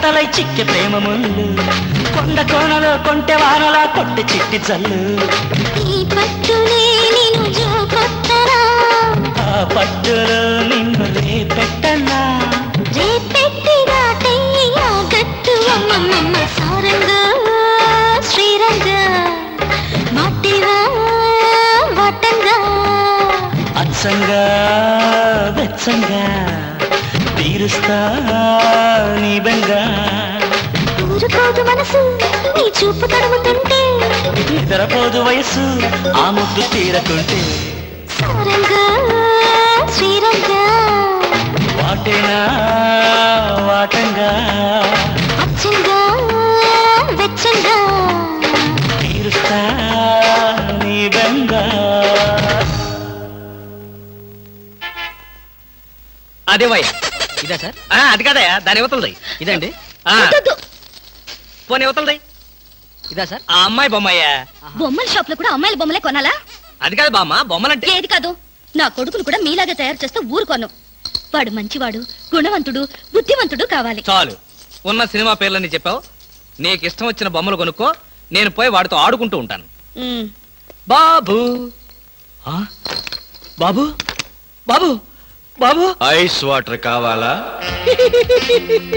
జంటలై చిక్కి ప్రేమ ముళ్ళు కొండ కోనలో కొంటె వానలా కొట్టి చిట్టి జల్లు ఈ పట్టునే నిన్ను జోకొట్టనా ఆ పట్టులో నిన్ను రేపెట్టనా రేపెట్టిగా తెయ్యా గట్టు అమ్మమ్మ సారంగా శ్రీరంగా మాటిగా వటంగా అచ్చంగా వెచ్చంగా తీరుస్తా నీ బెంగా ఊరుకోదు మనసు నీ చూపు తడుముతుంటే నిద్రపోదు వయసు ఆ ముద్దు తీరకుంటే సారంగా శ్రీరంగా వాటేనా వాటంగా అచ్చంగా వెచ్చంగా తీరుస్తా నీ బెంగా. అదే వయ్య ఇదా సార్? అది కాదయా, దాని ఇవతలది. ఇదండి. పోనీ ఇవతలది. ఇదా సార్? ఆ అమ్మాయి బొమ్మయ్యా. బొమ్మల షాప్ లో కూడా అమ్మాయిల బొమ్మలే కొనాలా? అది కాదు బామ్మ, బొమ్మలంటే ఏది కాదు, నా కొడుకును కూడా మీలాగా తయారు చేస్తే ఊరుకోను. వాడు మంచివాడు, గుణవంతుడు, బుద్ధివంతుడు కావాలి. చాలు, ఉన్న సినిమా పేర్లన్నీ చెప్పావు. నీకు ఇష్టం వచ్చిన బొమ్మలు కొనుక్కో, నేను పోయి వాడితో ఆడుకుంటూ ఉంటాను. బాబు బాబు బాబు బాబు ఐస్ వాటర్ కావాలా?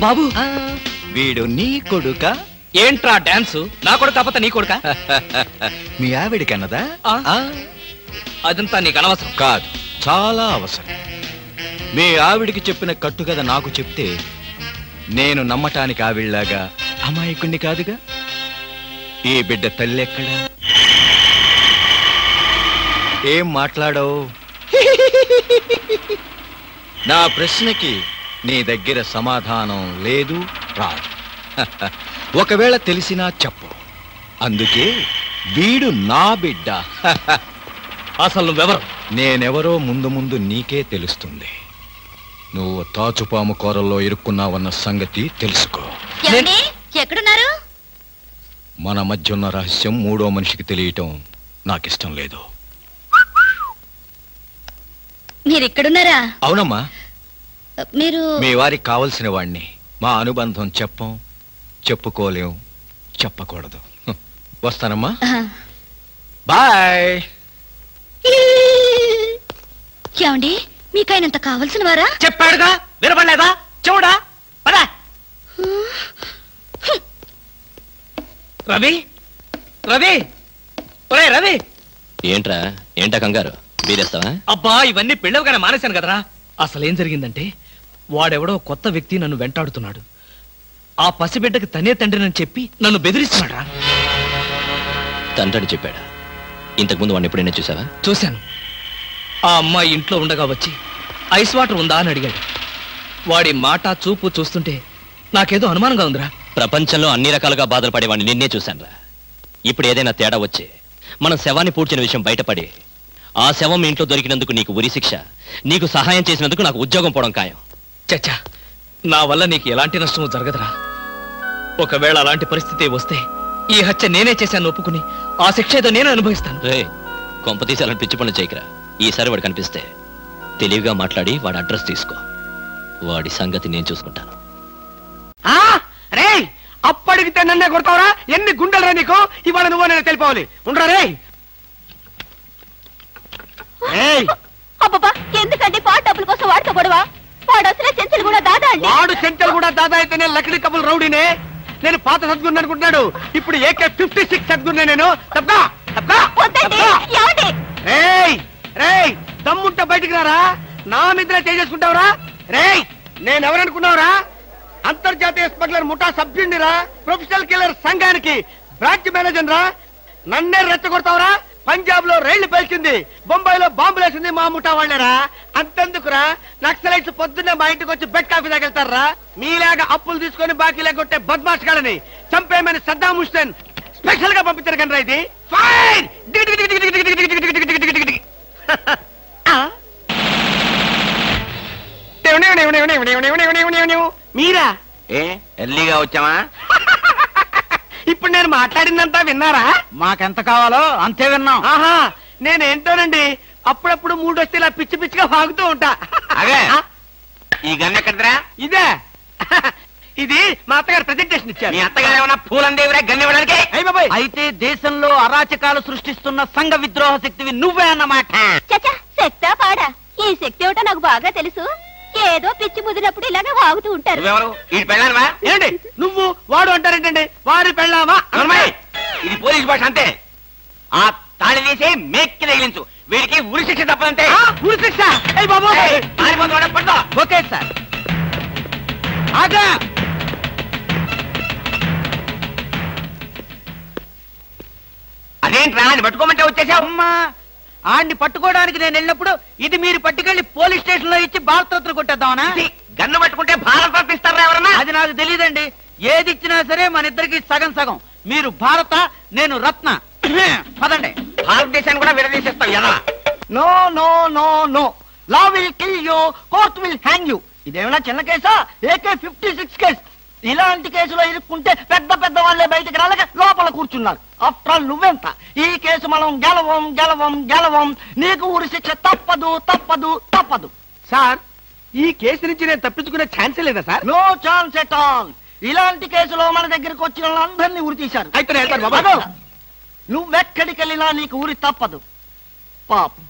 బాబు వీడు నీ కొడుక? ఏంట్రా డాన్స్? నా కొడుకు కాకపోతే నీ కొడుక? మీ ఆవిడికన్నదా? అదంతా నీకు అనవసరం. కాదు, చాలా అవసరం. మీ ఆవిడికి చెప్పిన కట్టుకథ నాకు చెప్తే నేను నమ్మటానికి ఆవిడలాగా అమాయకుణ్ణి కాదుగా. ఈ బిడ్డ తల్లి ఎక్కడా? ఏం మాట్లాడవు? నా ప్రశ్నకి నీ దగ్గర సమాధానం లేదు, రాదు. ఒకవేళ తెలిసినా చెప్పు. అందుకే వీడు నా బిడ్డ. అసలు నువ్వెవరు? నేనెవరో ముందు ముందు నీకే తెలుస్తుంది. నువ్వు తాచుపాము కూరల్లో ఇరుక్కున్నావన్న సంగతి తెలుసుకో. ఎక్కడున్నారు? మన మధ్య ఉన్న రహస్యం మూడో మనిషికి తెలియటం నాకిష్టం లేదు. మీరిక్కడున్నారా? అవునమ్మా, మీరు మీ వారికి కావలసిన వాణ్ణి. మా అనుబంధం చెప్పం, చెప్పుకోలేం, చెప్పకూడదు. వస్తానమ్మా, బాయ్. ఏమండి, మీకైనంత కావలసిన వారా? చెప్పాడుగా, వినపడలేదా? చూడా పదా. రవి రవి ఒరే రవి. ఏంట్రా, ఏంటా కంగారు? బీరేస్తావా? అబ్బా, ఇవన్నీ పెళ్ళవగానే మానేశాను కదరా. అసలేం జరిగిందంటే, వాడెవడో కొత్త వ్యక్తి నన్ను వెంటాడుతున్నాడు. ఆ పసిబిడ్డకి తనే తండ్రినని చెప్పి నన్ను బెదిరిస్తున్నాడు రా. తండ్రిని చెప్పాడా? ఇంతకుముందు వాడిని ఎప్పుడైనా చూసావా? చూశాను. ఆ అమ్మాయి ఇంట్లో ఉండగా వచ్చి ఐస్ వాటర్ ఉందా అని అడిగాడు. వాడి మాట చూపు చూస్తుంటే నాకేదో అనుమానంగా ఉందిరా. ప్రపంచంలో అన్ని రకాలుగా బాధలు పడేవాడిని నిన్నే చూశానురా. ఇప్పుడు ఏదైనా తేడా వచ్చి మనం శవాన్ని పూడ్చిన విషయం బయటపడి ఆ శవం మీ ఇంట్లో దొరికినందుకు నీకు ఉరి శిక్ష, నీకు సహాయం చేసినందుకు నాకు ఉద్యోగం పోవడం ఖాయం. చచ్చా, నా వల్ల నీకు ఎలాంటి నష్టము జరగదురా. ఒకవేళ అలాంటి పరిస్థితి వస్తే ఈ హత్య నేనే చేశాను ఒప్పుకుని ఆ శిక్ష ఏదో నేనే అనుభవిస్తాను. రే, కొంపతీసి అలాంటి పిచ్చి పనులు చేయకరా. ఈసారి వాడు కనిపిస్తే తెలివిగా మాట్లాడి వాడి అడ్రస్ తీసుకో. వాడి సంగతి నేను చూసుకుంటాను. రే, అప్పడిగితే నన్నే కొడతావరా? ఎన్ని గుండెలు రా నీకు? ఇవాళ నువ్వు నేను తెలిపోవాలి. ఉండరా రే. అబ్బబ్బా, ఎందుకండి పాట డబ్బుల కోసం వాడుతో గొడవ? వాడు అసలే చెంచలు కూడా దాదా అండి. వాడు చెంచలు కూడా దాదా అయితేనే లక్డీ కబుల్ రౌడీనే. నేను పాత సద్గురు అనుకుంటున్నాడు. ఇప్పుడు AK-56 సద్గురునే నేను. తప్పగా రేయ్, దమ్ముంటే బయటికి రారా. నా మీద చేసుకుంటావురా? రేయ్, నేనెవరనుకున్నావురా? అంతర్జాతీయ స్మగ్లర్ ముఠా సభ్యుడిరా, ప్రొఫెషనల్ కిల్లర్ సంఘానికి బ్రాంచ్ మేనేజర్ రా. నన్నే రెచ్చగొడతావురా? పంజాబ్ లో రైళ్లు పేల్చింది, బొంబాయిలో బాంబులేసింది మా ముఠా వాళ్ళరా. అంతెందుకురా, నక్సలైట్స్ పొద్దున్నే మా ఇంటికి వచ్చి బెడ్ కాఫీ తాగెళ్తారా. మీలాగా అప్పులు తీసుకొని బాకీ లేకొట్టే బద్మాష్ గాలని చంపేమని సద్దాం హుస్సేన్ స్పెషల్ గా పంపించారు కనరా. ఇది ఫైర్. మీరా? ఎర్లీగా వచ్చావా? ఇప్పుడు నేను మాట్లాడిందంతా విన్నారా? మాకెంత కావాలో అంతే విన్నాం. ఆహా, నేనేంటోనండి అప్పుడప్పుడు మూడొస్తే ఇలా పిచ్చి పిచ్చిగా వాగుతూ ఉంటా. అదే, ఈ గన్ ఎక్కడరా? ఇదే, ఇది మా అత్తగారు ప్రెజెంటేషన్ ఇచ్చారు. మీ అత్తగారు ఏమన్నా పూలందేవిరా గన్నివ్వడానికి? అయ్య బాబాయ్, అయితే దేశంలో అరాచకాలు సృష్టిస్తున్న సంఘ విద్రోహ శక్తివి నువ్వే అన్నమాట. చచ్చా శక్తా పాడా ఈ శక్తి ఏమిటో నాకు బాగా తెలుసు. ఏదో పిచ్చి ముదినప్పుడు ఇలాగే వాగుతూ ఉంటారు. నువ్వెవరు? ఈ పెళ్ళానువా? ఏంటి నువ్వు వాడు అంటారేంటండి? వారి పెళ్ళామా? నోర్మయ్, ఇది పోలీస్ భాష అంతే. ఆ తాళి తీసి మేక్కి తగిలించు. వీడికి ఉరి శిక్ష తప్పదంటే. ఉరి శిక్ష? అయ్య బాబోయ్, పడతా. Okay sir. ఆగా అదేంట్రా అని పట్టుకోమంటే వచ్చేసావు? అమ్మా, ఆడిని పట్టుకోవడానికి నేను వెళ్ళినప్పుడు ఇది మీరు పట్టుకెళ్లి పోలీస్ స్టేషన్ లో ఇచ్చి భారతరత్న కొట్టేద్దామనా? ఇది గన్ను పట్టుకుంటే భారత రత్న ఎవరన్నా? అది నాకు తెలియదండి. ఏది ఇచ్చినా సరే మన ఇద్దరికి సగం సగం. మీరు భారత, నేను రత్న. పదండి. భారతదేశాన్ని కూడా విడదీసేస్తావు ఎలా? No no no no, law will kill you, court will hang you. ఇదేమైనా చిన్న కేసా? AK-56 case. ఇలాంటి కేసులో ఇరుక్కుంటే పెద్ద పెద్ద వాళ్ళే బయటకు రాలేక లోపల కూర్చున్నారు. ఆఫ్టర్ ఆల్ నువ్వెంత? ఈ కేసు మనం గెలవం గెలవం గెలవం. నీకు ఉరి శిక్ష తప్పదు తప్పదు తప్పదు. సార్, ఈ కేసు నుంచి నేను తప్పించుకునే ఛాన్సే లేదా sir? No chance at all. ఇలాంటి కేసులో మన దగ్గరికి వచ్చిన వాళ్ళందరినీ ఉరి తీశారు. అయితే నువ్వెక్కడికి వెళ్ళినా నీకు ఉరి తప్పదు. పాపం,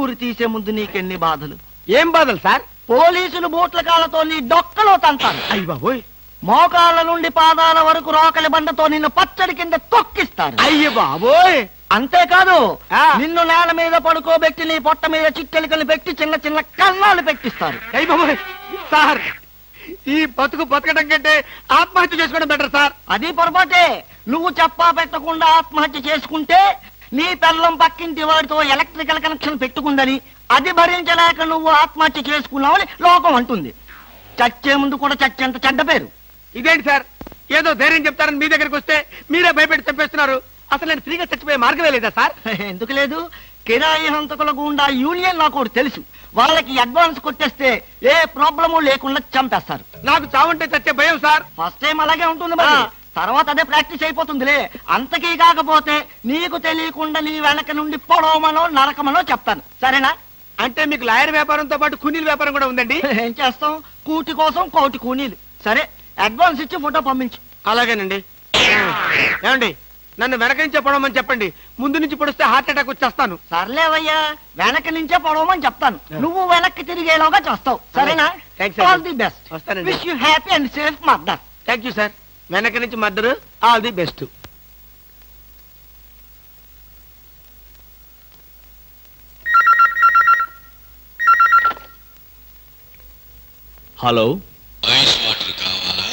ఉరి తీసే ముందు నీకెన్ని బాధలు. ఏం బాధలు సార్? పోలీసులు బూట్ల కాళ్ళతో నీ డొక్కలో తంతారు. అయ్య బాబోయ్. మోకాళ్ళ నుండి పాదాల వరకు రోకలి బండతో నిన్ను పచ్చడి కింద తొక్కిస్తారు. అయ్య బాబోయ్. అంతేకాదు, నిన్ను నేల మీద పడుకోబెట్టి నీ పొట్ట మీద చిట్టెలికలు పెట్టి చిన్న చిన్న కన్నాలు పెట్టిస్తారు. అయ్య బాబోయ్. సార్, ఈ బతుకు బతకడం కంటే ఆత్మహత్య చేసుకోవడం బెటర్ సార్. అది పొరపాటే. నువ్వు చెప్పా పెట్టకుండా ఆత్మహత్య చేసుకుంటే నీ పిల్లం పక్కింటి వాడితో ఎలక్ట్రికల్ కనెక్షన్ పెట్టుకుందని, అది భరించలేక నువ్వు ఆత్మహత్య చేసుకున్నావని లోకం అంటుంది. చచ్చే ముందు కూడా చచ్చేంత చెడ్డ పేరు. ఇదేంటి సార్, ఏదో ధైర్యం చెప్తారని మీ దగ్గరికి వస్తే మీరే భయపెట్టి చంపేస్తున్నారు. అసలు నేను ఫ్రీగా చచ్చిపోయే మార్గమే లేదా సార్? ఎందుకు లేదు? కిరాయి హంతకుల గుండా యూనియన్ నాకు ఒకటి తెలుసు. వాళ్ళకి అడ్వాన్స్ కొట్టేస్తే ఏ ప్రాబ్లము లేకుండా చంపేస్తారు. నాకు చావుంటే చచ్చే భయం సార్. ఫస్ట్ టైం అలాగే ఉంటుంది, మరి తర్వాత అదే ప్రాక్టీస్ అయిపోతుందిలే. అంతకీ కాకపోతే నీకు తెలియకుండా నీ వెనక నుండి పొడవమనో నరకమనో చెప్తాను. సరేనా? అంటే మీకు లాయర్ వ్యాపారంతో పాటు కూనీల వ్యాపారం కూడా ఉందండి? ఏం చేస్తాం, కూటి కోసం కోటి కూనీలు. సరే, అడ్వాన్స్ ఇచ్చి ఫోటో పంపించు. అలాగేనండి. ఏమండి, నన్ను వెనక నుంచే పొడవమని చెప్పండి. ముందు నుంచి పొడిస్తే హార్ట్ అటాక్ వచ్చేస్తాను. సర్లేవయ్యా, వెనక నుంచే పొడవమని చెప్తాను. నువ్వు వెనక్కి తిరిగేలాగా చేస్తావు. సరేనా? All the best. వస్తానండి. Wish you happy and safe murder. Thank you sir. వెనక నుంచి murder. All the best. Hello, ice water కావాలా?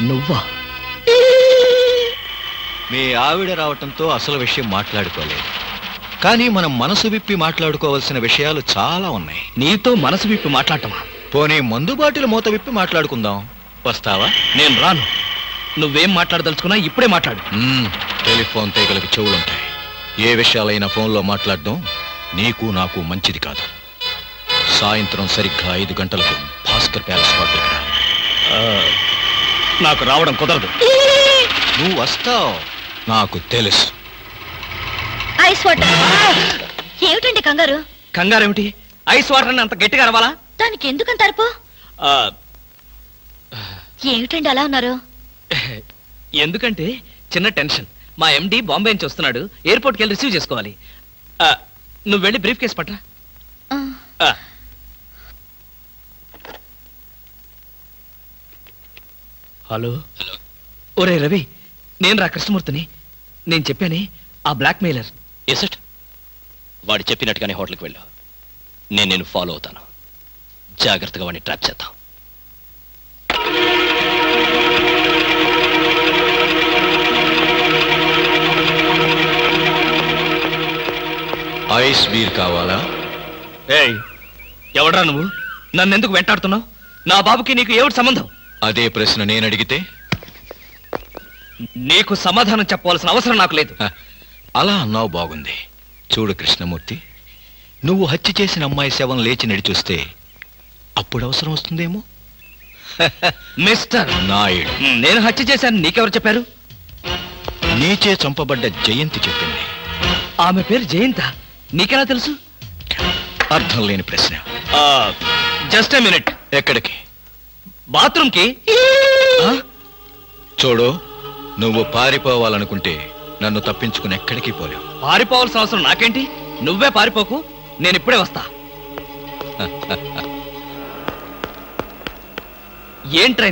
నువ్వా? మీ ఆవిడ రావటంతో అసలు విషయం మాట్లాడుకోలేదు, కానీ మనం మనసు విప్పి మాట్లాడుకోవాల్సిన విషయాలు చాలా ఉన్నాయి. నీతో మనసు విప్పి మాట్లాడటమా? పోనీ మందు బాటిల్ మూత విప్పి మాట్లాడుకుందాం. వస్తావా? నేను రాను. నువ్వేం మాట్లాడదలుచుకున్నా ఇప్పుడే మాట్లాడు. టెలిఫోన్ తీగలకు చెవులుంటాయి. ఏ విషయాలైనా ఫోన్లో మాట్లాడడం నీకు నాకు మంచిది కాదు. సాయంత్రం సరిగ్గా 5 గంటలకు భాస్కర్ ప్యాలెస్ హోటల్కి రా. నాకు రావడం కుదరదు. నువ్వు వస్తావు, నాకు తెలుసు. Ice water. ఏమిటండి కంగారు? కంగారేమిటి? ఐస్ వాటర్ అంత గట్టిగా అరవాలా? దానికి ఎందుకంత అరుపు? ఏమిటండి అలా ఉన్నారు? ఎందుకంటే చిన్న టెన్షన్. మా ఎండి బాంబే నుంచి వస్తున్నాడు. ఎయిర్పోర్ట్కి వెళ్ళి రిసీవ్ చేసుకోవాలి. నువ్వు వెళ్ళి బ్రీఫ్ కేసు పట్రా. హలో. ఒరే రవి, నేను రా కృష్ణమూర్తిని. నేను చెప్పానే, ఆ బ్లాక్ మెయిలర్. ఎసట్ వాడు చెప్పినట్టుగానే హోటల్కి వెళ్ళు. నేను ఫాలో అవుతాను. జాగ్రత్తగా వాడిని ట్రాప్ చేద్దాం. ఐస్ బీర్ కావాలా? ఏయ్, ఎవడ్రా నువ్వు? నన్నెందుకు వెంటాడుతున్నావు? నా బాబుకి నీకు ఏమిటి సంబంధం? అదే ప్రశ్న నేను అడిగితే? నీకు సమాధానం చెప్పవలసిన అవసరం నాకు లేదు. అలా అన్నావు, బాగుంది. చూడు కృష్ణమూర్తి, నువ్వు హత్య చేసిన అమ్మాయి శవం లేచి నడిచొస్తే అప్పుడు అవసరం వస్తుందేమో. మిస్టర్ నాయుడు, నేను హత్య చేశాను నీకెవరు చెప్పారు? నీచే చంపబడ్డ జయంతి చెప్పింది. ఆమె పేరు జయంత? నీకెలా తెలుసు? అర్థం లేని ప్రశ్న. Just a minute. ఎక్కడికి? బాత్రూమ్కి. చూడు, నువ్వు పారిపోవాలనుకుంటే నన్ను తప్పించుకుని ఎక్కడికి పోలేవు. పారిపోవాల్సిన అవసరం నాకేంటి? నువ్వే పారిపోకు, నేను ఇప్పుడే వస్తా. ఏంట్రా